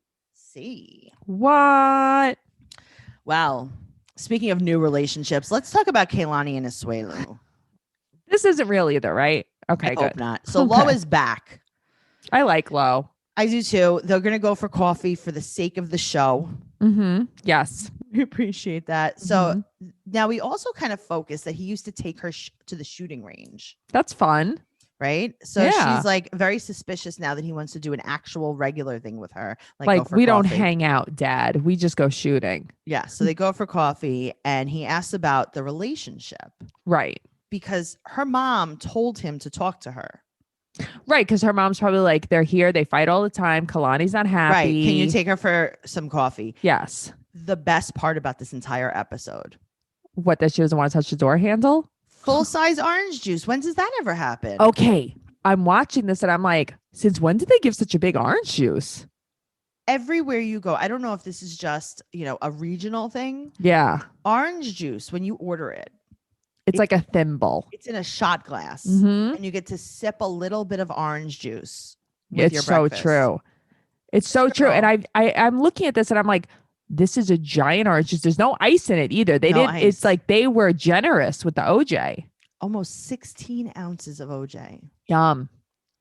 What? Wow. Speaking of new relationships, let's talk about Kehlani and Asuelu. This isn't real either, right? Okay, I good. hope not. So Lo is back. I like Lo. I do too. They're going to go for coffee for the sake of the show. Yes. We appreciate that. So now we also kind of focus that he used to take her to the shooting range. That's fun. Right. So she's like very suspicious now that he wants to do an actual regular thing with her. Like we don't hang out, Dad. We just go shooting. Yeah. So they go for coffee and he asks about the relationship. Right. Because her mom told him to talk to her. Right. Because her mom's probably like, they're here. They fight all the time. Kalani's not happy. Right. Can you take her for some coffee? Yes. The best part about this entire episode. What, that she doesn't want to touch the door handle? Full-size orange juice. When does that ever happen? Okay. I'm watching this and I'm like, since when did they give such a big orange juice? Everywhere you go. I don't know if this is just, a regional thing. Yeah. Orange juice, when you order it. It's like a thimble. It's in a shot glass. And you get to sip a little bit of orange juice with your breakfast. So true. It's so true. And I'm looking at this and I'm like, this is a giant orange juice. There's no ice in it either. No ice. It's like they were generous with the OJ. Almost 16 ounces of OJ. Yum.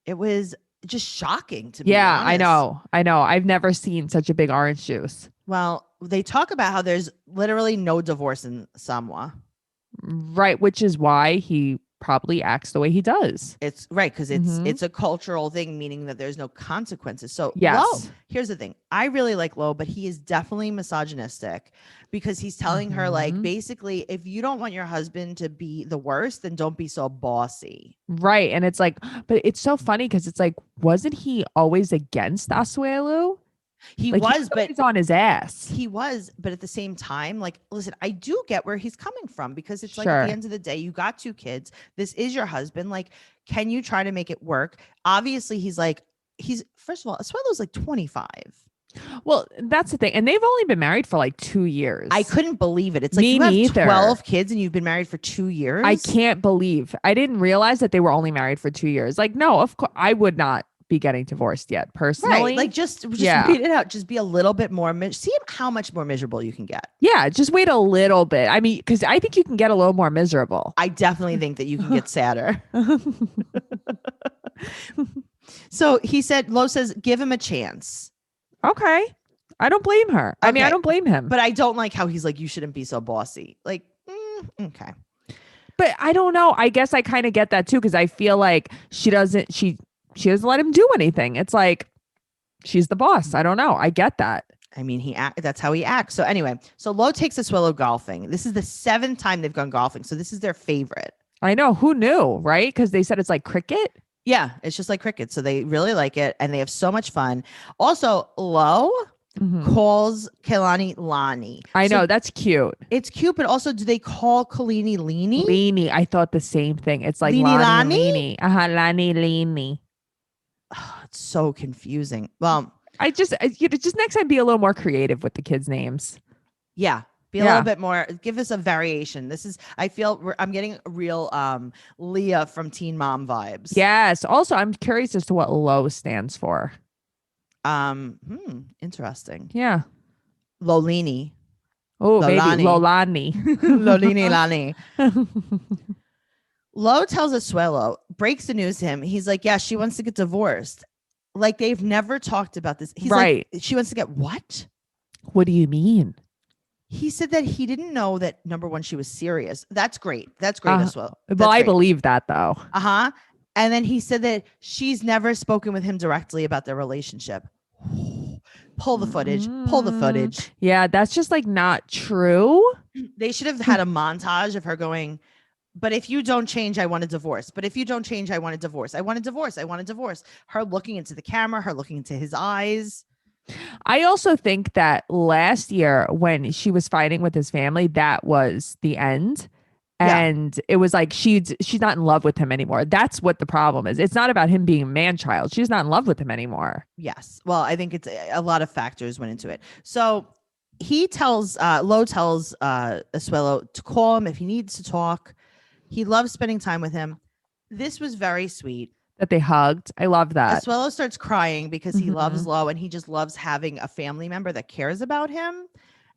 It was just shocking to be Yeah, honest. I know. I've never seen such a big orange juice. Well, they talk about how there's literally no divorce in Samoa. Right, which is why he probably acts the way he does. It's right, because it's a cultural thing, meaning that there's no consequences. So yes. Lo, here's the thing. I really like Lo, but he is definitely misogynistic because he's telling her, like, basically, if you don't want your husband to be the worst, then don't be so bossy. Right. And it's like, but it's so funny because it's like, wasn't he always against Asuelu? He like, was, but he's on his ass. He was, but at the same time, like, listen, I do get where he's coming from because it's like Sure. at the end of the day, you got 2 kids. This is your husband. Like, can you try to make it work? Obviously, he's first of all, Asuelo's like 25. Well, that's the thing. And they've only been married for like 2 years. I couldn't believe it. It's like Me you have neither. 12 kids and you've been married for 2 years. I can't believe. I didn't realize that they were only married for 2 years. Like, no, of course, I would not be getting divorced yet, personally. Right. Like, just read it out. Just be a little bit more. See how much more miserable you can get. Yeah, just wait a little bit. I mean, because I think you can get a little more miserable. I definitely think that you can get sadder. So he said, Lo says, give him a chance. Okay. I don't blame her. I mean, I don't blame him. But I don't like how he's like, you shouldn't be so bossy. Like, okay. But I don't know. I guess I kind of get that too, because I feel like she doesn't let him do anything. It's like she's the boss. I don't know. I get that. I mean, that's how he acts. So anyway, so Lo takes Asuelu golfing. This is the 7th time they've gone golfing. So this is their favorite. I know. Who knew, right? Because they said it's like cricket. Yeah, it's just like cricket. So they really like it and they have so much fun. Also, Lo calls Kehlani Lani. I know. That's cute. It's cute, but also do they call Kalini Lini? Lini. I thought the same thing. It's like Lani? Lani Lini. Oh, it's so confusing. Well, I just next time be a little more creative with the kids' names. Yeah. Be a little bit more, give us a variation. I feel I'm getting real Leah from Teen Mom vibes. Yes. Also, I'm curious as to what Lo stands for. Interesting. Yeah. Lolini. Oh, maybe Lolani. Lolini Lani. Lo tells Asuelu, breaks the news to him. He's like, yeah, she wants to get divorced. Like, they've never talked about this. He's right. Like, she wants to get what? What do you mean? He said that he didn't know that, number one, she was serious. That's great. That's great as well. I believe that, though. Uh-huh. And then he said that she's never spoken with him directly about their relationship. Pull the footage. Pull the footage. Yeah, that's just like not true. They should have had a montage of her going, but if you don't change, I want a divorce. But if you don't change, I want a divorce. I want a divorce. I want a divorce. Her looking into the camera, her looking into his eyes. I also think that last year when she was fighting with his family, that was the end. And it was like she's not in love with him anymore. That's what the problem is. It's not about him being a man-child. She's not in love with him anymore. Yes. Well, I think it's a lot of factors went into it. So he tells Lo tells Asuelu to call him if he needs to talk. He loves spending time with him. This was very sweet. That they hugged. I love that. Asuelu starts crying because he loves Lo and he just loves having a family member that cares about him.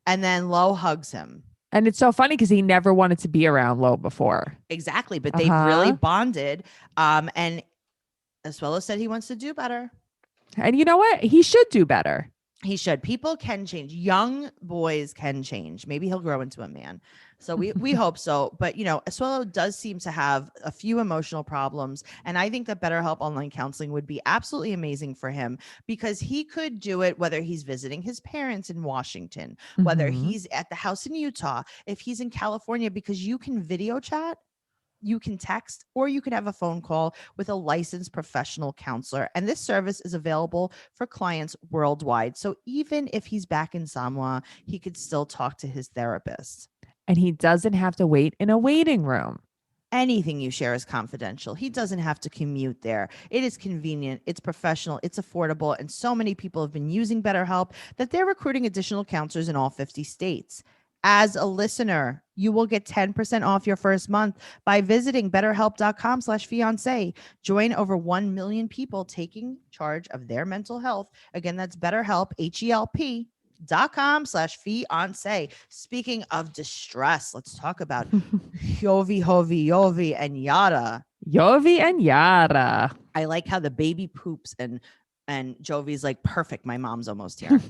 And then Lo hugs him. And it's so funny because he never wanted to be around Lo before. Exactly. But they've really bonded. And Asuelu said he wants to do better. And you know what? He should do better. He should. People can change. Young boys can change. Maybe he'll grow into a man. So we hope so. But, you know, Asuelu does seem to have a few emotional problems. And I think that BetterHelp Online Counseling would be absolutely amazing for him because he could do it whether he's visiting his parents in Washington, whether he's at the house in Utah, if he's in California, because you can video chat. You can text or you can have a phone call with a licensed professional counselor. And this service is available for clients worldwide. So even if he's back in Samoa, he could still talk to his therapist. And he doesn't have to wait in a waiting room. Anything you share is confidential. He doesn't have to commute there. It is convenient. It's professional. It's affordable. And so many people have been using BetterHelp that they're recruiting additional counselors in all 50 states. As a listener, you will get 10% off your first month by visiting betterhelp.com/fiance. Join over 1 million people taking charge of their mental health. Again, that's BetterHelp, Pasties.com/fiance. Speaking of distress, let's talk about Yovi and Yada. Yovi and Yara. I like how the baby poops and Jovi's like, perfect. My mom's almost here.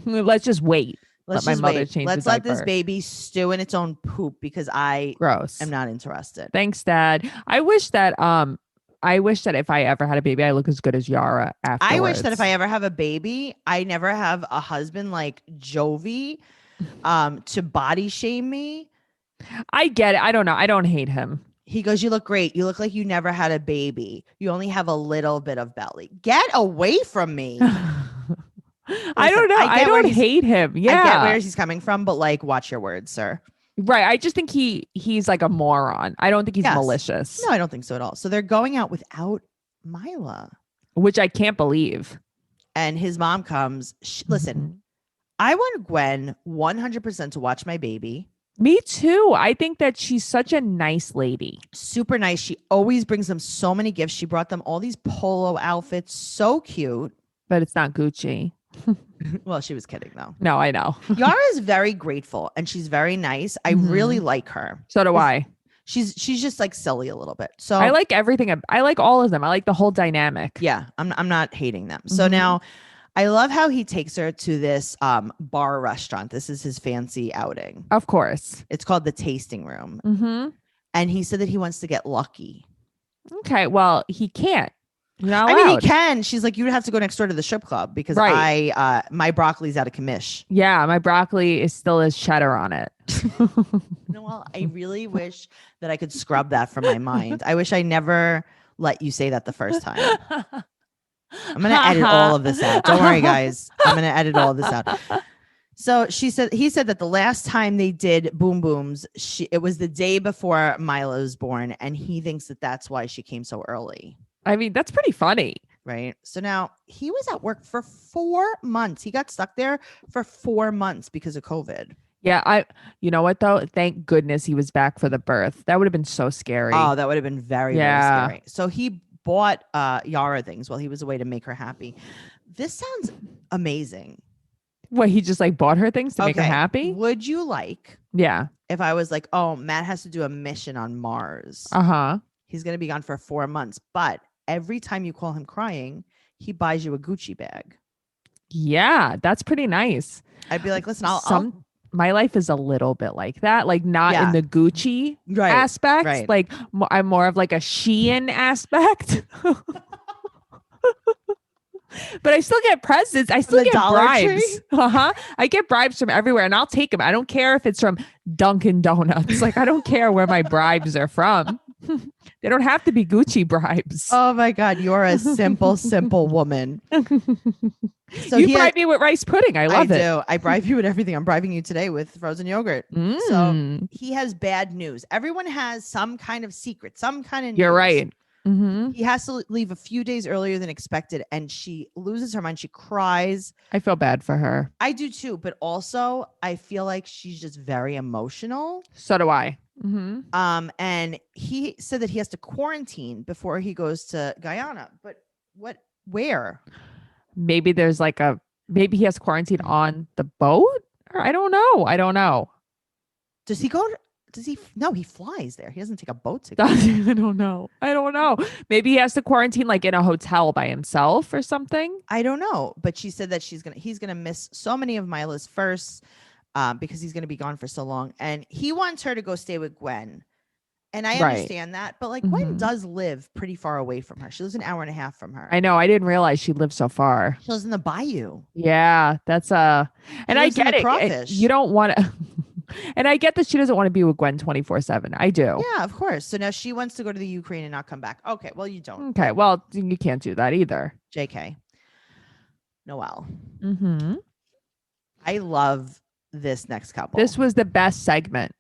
Let's just wait. Let's let just my mother wait. change Let's the let this diaper. baby stew in its own poop because I Gross. am not interested. Thanks, Dad. I wish that if I ever had a baby, I look as good as Yara afterwards. I wish that if I ever have a baby, I never have a husband like Jovi to body shame me. I get it. I don't know. I don't hate him. He goes, you look great. You look like you never had a baby. You only have a little bit of belly. Get away from me. I don't know. I don't hate him. Yeah. I get where he's coming from, but like, watch your words, sir. Right. I just think he's like a moron. I don't think he's malicious. No, I don't think so at all. So they're going out without Mila. Which I can't believe. And his mom comes. Listen, I want Gwen 100% to watch my baby. Me too. I think that she's such a nice lady. Super nice. She always brings them so many gifts. She brought them all these polo outfits. So cute. But it's not Gucci. Well, she was kidding though. No, I know. Yara is very grateful and she's very nice. I really like her. So do I. She's just like silly a little bit. So I like everything. I like all of them. I like the whole dynamic. Yeah, I'm not hating them. So now I love how he takes her to this bar restaurant. This is his fancy outing. Of course. It's called the Tasting Room. And he said that he wants to get lucky. Okay, well, he can't. I mean, he can. She's like, you'd have to go next door to the strip club because my broccoli's out of commish. Yeah, my broccoli still has cheddar on it. Noelle, I really wish that I could scrub that from my mind. I wish I never let you say that the first time. I'm going to edit all of this out. Don't worry, guys. I'm going to edit all of this out. So he said that the last time they did Boom Booms, it was the day before Mila was born. And he thinks that that's why she came so early. I mean, that's pretty funny. Right. So now he was at work for 4 months. He got stuck there for 4 months because of COVID. Yeah. You know what though? Thank goodness he was back for the birth. That would have been so scary. Oh, that would have been very, very scary. So he bought Yara things while he was away to make her happy. This sounds amazing. What, he just like bought her things to make her happy? Would you like? Yeah. If I was like, oh, Matt has to do a mission on Mars. He's going to be gone for 4 months, but every time you call him crying, he buys you a Gucci bag. Yeah, that's pretty nice. I'd be like, listen, my life is a little bit like that, like not in the Gucci aspect. Right. Like I'm more of like a Shein aspect. But I still get presents. I still get bribes. I get bribes from everywhere and I'll take them. I don't care if it's from Dunkin' Donuts. Like I don't care where my bribes are from. They don't have to be Gucci bribes. Oh my God, you're a simple, simple woman. So you bribe me with rice pudding. I love it. I do. I bribe you with everything. I'm bribing you today with frozen yogurt. So he has bad news. Everyone has some kind of secret, some kind of news. You're right. He has to leave a few days earlier than expected and she loses her mind. She cries. I feel bad for her. I do too. But also I feel like she's just very emotional. So do I. And he said that he has to quarantine before he goes to Guyana. But where? Maybe there's maybe he has quarantine on the boat? Or I don't know. Does he go? No, he flies there. He doesn't take a boat to go. I don't know. Maybe he has to quarantine like in a hotel by himself or something. I don't know. But she said that he's gonna miss so many of Mila's firsts because he's gonna be gone for so long. And he wants her to go stay with Gwen. And I understand that. But like Gwen does live pretty far away from her. She lives an hour and a half from her. I know. I didn't realize she lived so far. She lives in the bayou. Yeah, that's and I get it. You don't want to. And I get that she doesn't want to be with Gwen 24/7. I do. Yeah, of course. So now she wants to go to the Ukraine and not come back. Okay, well, you don't. Okay, well, you can't do that either. JK. Noelle. I love this next couple. This was the best segment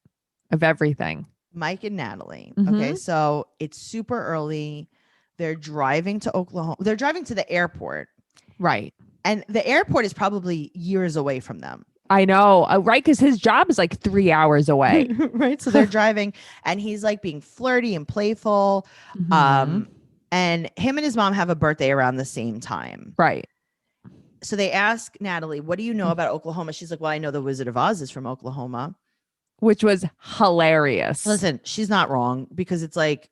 of everything. Mike and Natalie. Okay, so it's super early. They're driving to Oklahoma. They're driving to the airport. Right. And the airport is probably years away from them. I know, right? Because his job is like 3 hours away. Right. So they're driving and he's like being flirty and playful. And him and his mom have a birthday around the same time. Right. So they ask Natalie, what do you know about Oklahoma? She's like, well, I know the Wizard of Oz is from Oklahoma. Which was hilarious. Listen, she's not wrong because it's like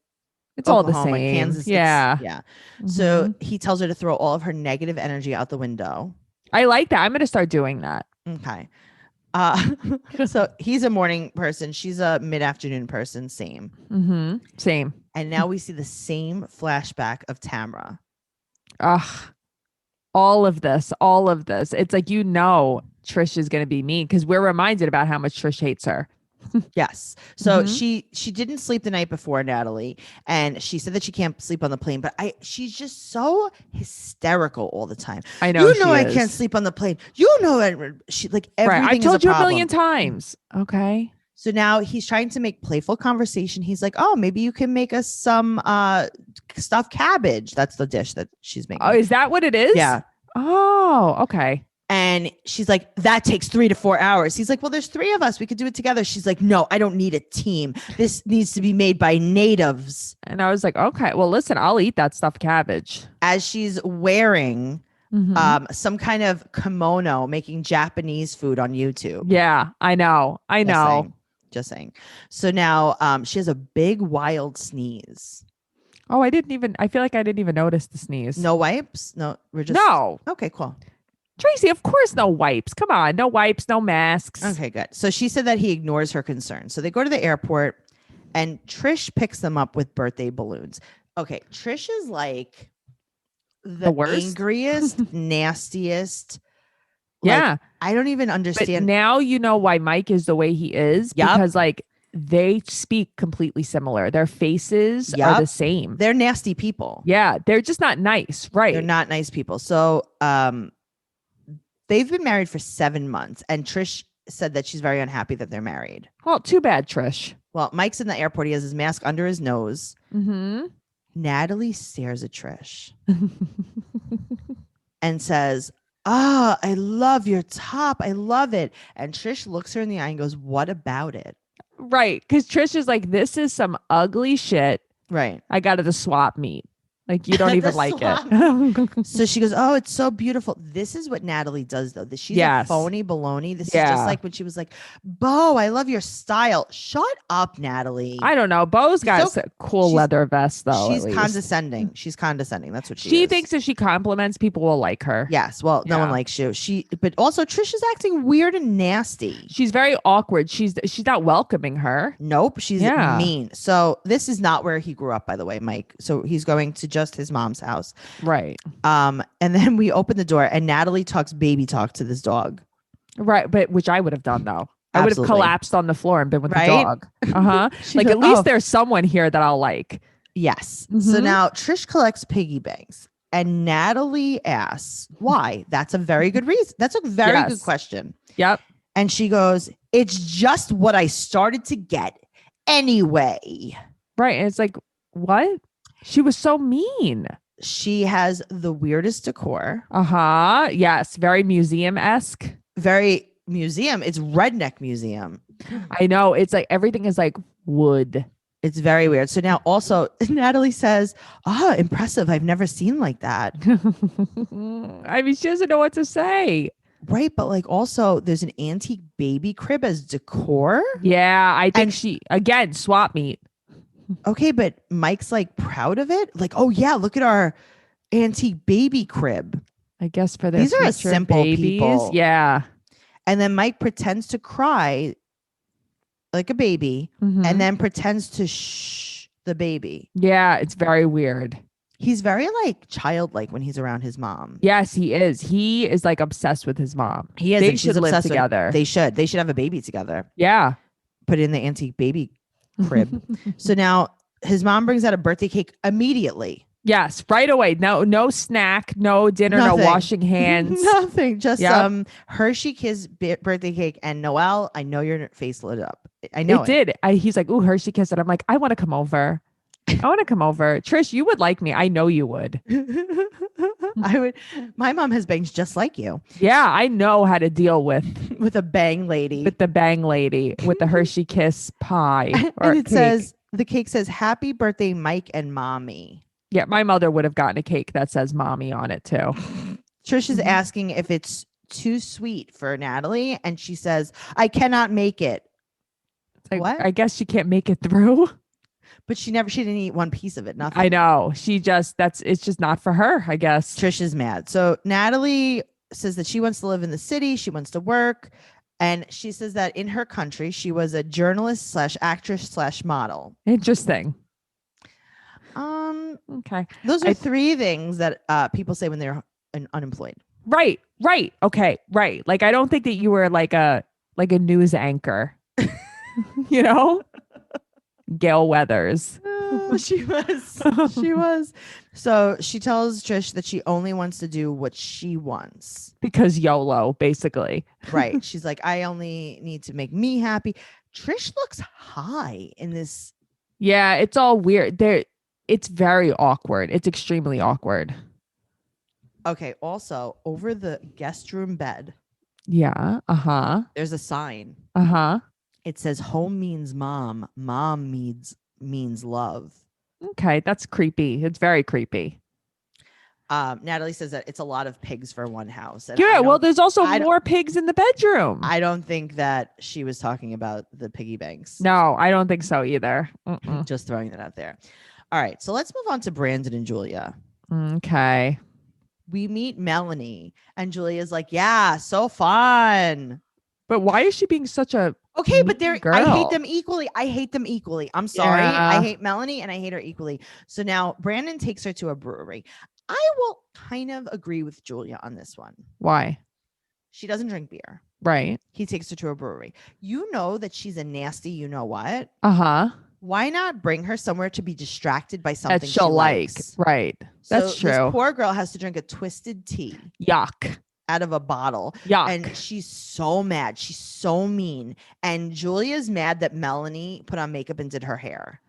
it's Oklahoma, all the same. Kansas. Yeah. Yeah. So he tells her to throw all of her negative energy out the window. I like that. I'm going to start doing that. Okay. So he's a morning person. She's a mid-afternoon person. Same. Same. And now we see the same flashback of Tamra. Ugh. All of this. It's like, Trish is going to be mean because we're reminded about how much Trish hates her. Yes. So she didn't sleep the night before, Natalie, and she said that she can't sleep on the plane, but she's just so hysterical all the time. I know. I can't sleep on the plane. She like everything. Right. I told is a you a problem. million times. Okay. So now he's trying to make playful conversation. He's like, "Oh, maybe you can make us some stuffed cabbage." That's the dish that she's making. Oh, is that what it is? Yeah. Oh, okay. And she's like, that takes 3 to 4 hours. He's like, well, there's 3 of us. We could do it together. She's like, no, I don't need a team. This needs to be made by natives. And I was like, okay, well, listen, I'll eat that stuffed cabbage. As she's wearing some kind of kimono, making Japanese food on YouTube. Yeah, I know. Just saying. So now she has a big wild sneeze. Oh, I feel like I didn't even notice the sneeze. No wipes? No, we're just. No. Okay, cool. Tracy, of course, no wipes. Come on. No wipes, no masks. Okay, good. So she said that he ignores her concerns. So they go to the airport and Trish picks them up with birthday balloons. Okay, Trish is like the worst? angriest, nastiest. Yeah. Like, I don't even understand. But now you know why Mike is the way he is. Yep. Because like they speak completely similar. Their faces are the same. They're nasty people. Yeah. They're just not nice. Right. They're not nice people. So they've been married for 7 months, and Trish said that she's very unhappy that they're married. Well, too bad, Trish. Well, Mike's in the airport. He has his mask under his nose. Natalie stares at Trish and says, I love your top. I love it. And Trish looks her in the eye and goes, what about it? Right. Because Trish is like, this is some ugly shit. Right. I got it the swap meet. Like, you don't even like it. So she goes, oh, it's so beautiful. This is what Natalie does, though. She's a phony baloney. This is just like when she was like, Bo, I love your style. Shut up, Natalie. I don't know. Bo's got a cool leather vest, though. She's condescending. She's condescending. That's what she is. thinks if she compliments, people will like her. Yes. Well, no one likes you. But also Trish is acting weird and nasty. She's very awkward. She's not welcoming her. Nope. She's mean. So this is not where he grew up, by the way, Mike. So he's going to just his mom's house. Right. And then we open the door and Natalie talks baby talk to this dog. Right. But which I would have done though. I would have collapsed on the floor and been with the dog. Like goes, at least there's someone here that I'll like. Yes. So now Trish collects piggy banks and Natalie asks why. That's a very good reason. That's a very good question. Yep. And she goes, it's just what I started to get anyway. Right. And it's like, what? She was so mean. She has the weirdest decor. Yes. Very museum-esque. Very museum. It's redneck museum. I know. It's like everything is like wood. It's very weird. So now also Natalie says, impressive. I've never seen like that. I mean, she doesn't know what to say. Right. But like also there's an antique baby crib as decor. Yeah. I think again, swap meet. Okay, but Mike's like proud of it. Like, oh yeah, look at our antique baby crib. I guess for their these are simple babies. People. Yeah. And then Mike pretends to cry like a baby and then pretends to shh the baby. Yeah, it's very weird. He's very like childlike when he's around his mom. Yes, he is. He is like obsessed with his mom. He is. They should live together. They should. They should have a baby together. Yeah. Put it in the antique baby crib. So now his mom brings out a birthday cake immediately. Yes, right away. No snack, no dinner, Nothing. No washing hands. Nothing. Just Hershey Kiss birthday cake. And Noelle, I know your face lit up. I know it did. He's like, ooh, Hershey Kiss. And I'm like, I want to come over. Trish, you would like me. I know you would. I would. My mom has bangs just like you. Yeah, I know how to deal with a bang lady. With the bang lady with the Hershey Kiss pie. And it says the cake says happy birthday, Mike and mommy. Yeah, my mother would have gotten a cake that says mommy on it too. Trish is asking if it's too sweet for Natalie, and she says, I cannot make it. It's like, What? I guess she can't make it through. But she didn't eat one piece of it. Nothing. I know. It's just not for her, I guess. Trish is mad. So Natalie says that she wants to live in the city. She wants to work. And she says that in her country, she was a journalist / actress / model. Interesting. Okay. Those are three things that people say when they're unemployed. Right. Okay. Right. Like, I don't think that you were like a news anchor, you know, Gail Weathers. She was. So she tells Trish that she only wants to do what she wants. Because YOLO, basically. Right. She's like, I only need to make me happy. Trish looks high in this. Yeah, it's all weird. It's very awkward. It's extremely awkward. Okay. Also, over the guest room bed. Yeah. There's a sign. It says home means mom. Mom means love. Okay, that's creepy. It's very creepy. Natalie says that it's a lot of pigs for one house. And yeah, well, there's also more pigs in the bedroom. I don't think that she was talking about the piggy banks. No, I don't think so either. Just throwing that out there. All right, so let's move on to Brandon and Julia. Okay. We meet Melanie, and Julia's like, yeah, so fun. But why is she being such a okay? But girl? I hate them equally. I'm sorry. Yeah. I hate Melanie and I hate her equally. So now Brandon takes her to a brewery. I will kind of agree with Julia on this one. Why? She doesn't drink beer. Right. He takes her to a brewery. You know that she's a nasty, you know what? Why not bring her somewhere to be distracted by something that she'll like? Right. That's true. This poor girl has to drink a twisted tea. Yuck. Out of a bottle. Yuck. And she's so mad. She's so mean. And Julia's mad that Melanie put on makeup and did her hair.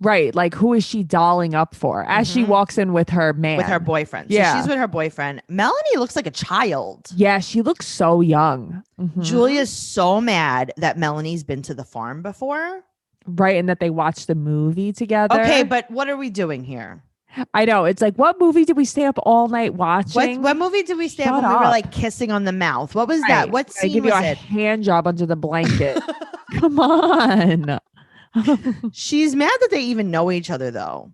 Right. Like, who is she dolling up for as she walks in with her man? With her boyfriend. So she's with her boyfriend. Melanie looks like a child. Yeah, she looks so young. Julia's so mad that Melanie's been to the farm before. Right. And that they watched the movie together. Okay, but what are we doing here? I know. It's like, what movie did we stay up all night watching? What movie did we stay up when we were like kissing on the mouth? What was that? What scene give you was a it? Hand job under the blanket. Come on. She's mad that they even know each other, though.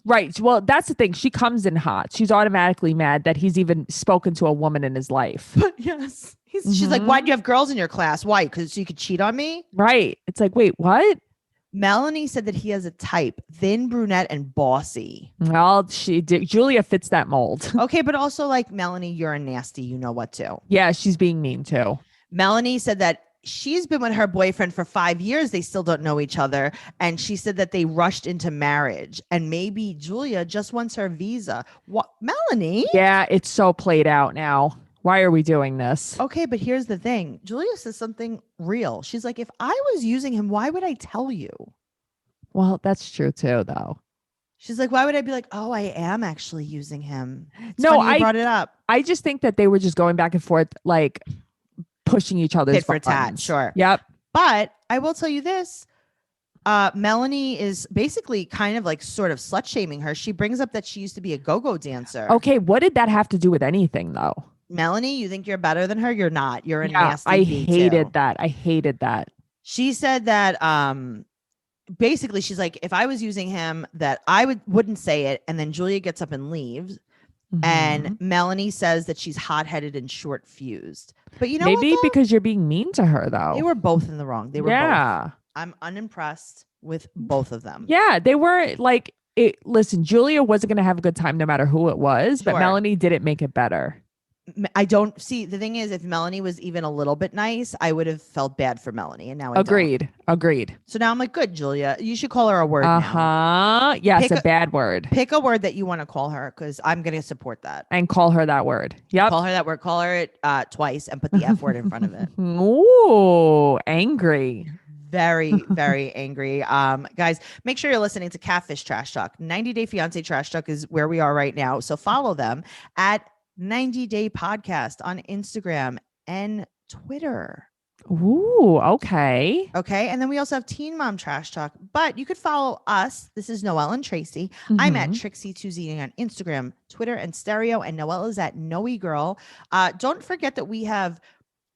Right. Well, that's the thing. She comes in hot. She's automatically mad that he's even spoken to a woman in his life. But yes. She's like, why do you have girls in your class? Why? Because you could cheat on me? Right. It's like, wait, what? Melanie said that he has a type, thin, brunette, and bossy. Well, Julia fits that mold. Okay, but also like, Melanie, you're a nasty, you know what to. Yeah, she's being mean too. Melanie said that she's been with her boyfriend for 5 years. They still don't know each other. And she said that they rushed into marriage. And maybe Julia just wants her visa. What, Melanie? Yeah, it's so played out now. Why are we doing this? Okay, but here's the thing. Julia says something real. She's like, if I was using him, why would I tell you? Well, that's true too, though. She's like, why would I be like, oh, I am actually using him? It's no, funny you brought it up. I just think that they were just going back and forth, like pushing each other's tit for tat. Sure. Yep. But I will tell you this. Melanie is basically kind of like sort of slut shaming her. She brings up that she used to be a go-go dancer. Okay. What did that have to do with anything, though? Melanie, you think you're better than her? You're not. You're a nasty. I hated that. I hated that. She said that basically she's like, if I was using him, that I wouldn't say it. And then Julia gets up and leaves. And Melanie says that she's hot-headed and short-fused. But you know maybe what, because you're being mean to her, though. They were both in the wrong. They were both. I'm unimpressed with both of them. Yeah, they were like, listen, Julia wasn't going to have a good time no matter who it was, but Melanie didn't make it better. I don't see. The thing is, if Melanie was even a little bit nice, I would have felt bad for Melanie. And now I Agreed. So now I'm like, good, Julia. You should call her a word now. Yes, a bad word. Pick a word that you want to call her, because I'm going to support that. And call her that word. Yep. Call her that word. Call her it twice and put the F word in front of it. Ooh, angry. Very, very angry. Guys, make sure you're listening to Catfish Trash Talk. 90 Day Fiance Trash Talk is where we are right now. So follow them at 90 Day Podcast on Instagram and Twitter. Ooh, okay. Okay. And then we also have Teen Mom Trash Talk. But you could follow us. This is Noelle and Tracey. I'm at Trixie Tuzini on Instagram, Twitter, and Stereo. And Noelle is at Noe Girl. Don't forget that we have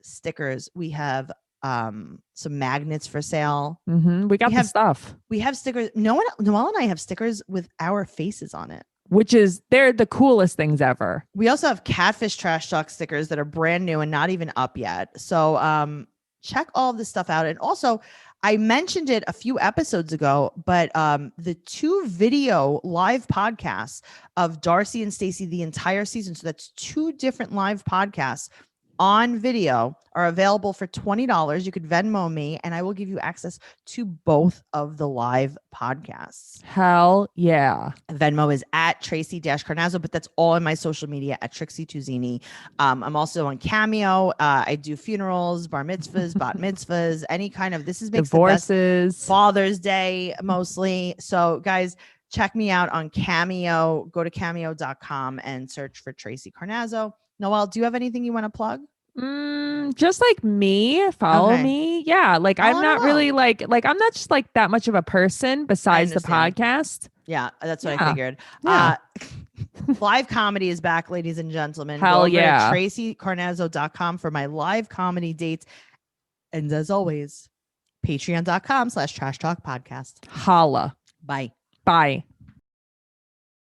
stickers. We have some magnets for sale. We got the stuff. We have stickers. Noelle and I have stickers with our faces on it. Which is, they're the coolest things ever. We also have Catfish Trash Talk stickers that are brand new and not even up yet. So check all of this stuff out. And also, I mentioned it a few episodes ago, but the 2 video live podcasts of Darcy and Stacey the entire season, so that's 2 different live podcasts on video, are available for $20. You could Venmo me and I will give you access to both of the live podcasts. Hell yeah. Venmo is at Tracey-Carnazzo, but that's all in my social media at Trixie Tuzini. I'm also on Cameo. I do funerals, bar mitzvahs, bat mitzvahs, any kind of, this is makes divorces, the best Father's Day mostly. So guys, check me out on Cameo. Go to cameo.com and search for Tracey Carnazzo. Noelle, do you have anything you want to plug? Just like me, follow me. Yeah. Like I'm not really like I'm not just like that much of a person besides the podcast. Yeah, that's what I figured. Yeah. Live comedy is back, ladies and gentlemen. Hell yeah. TraceyCarnazzo.com for my live comedy dates. And as always, patreon.com/Trash Talk Podcast. Holla. Bye. Bye.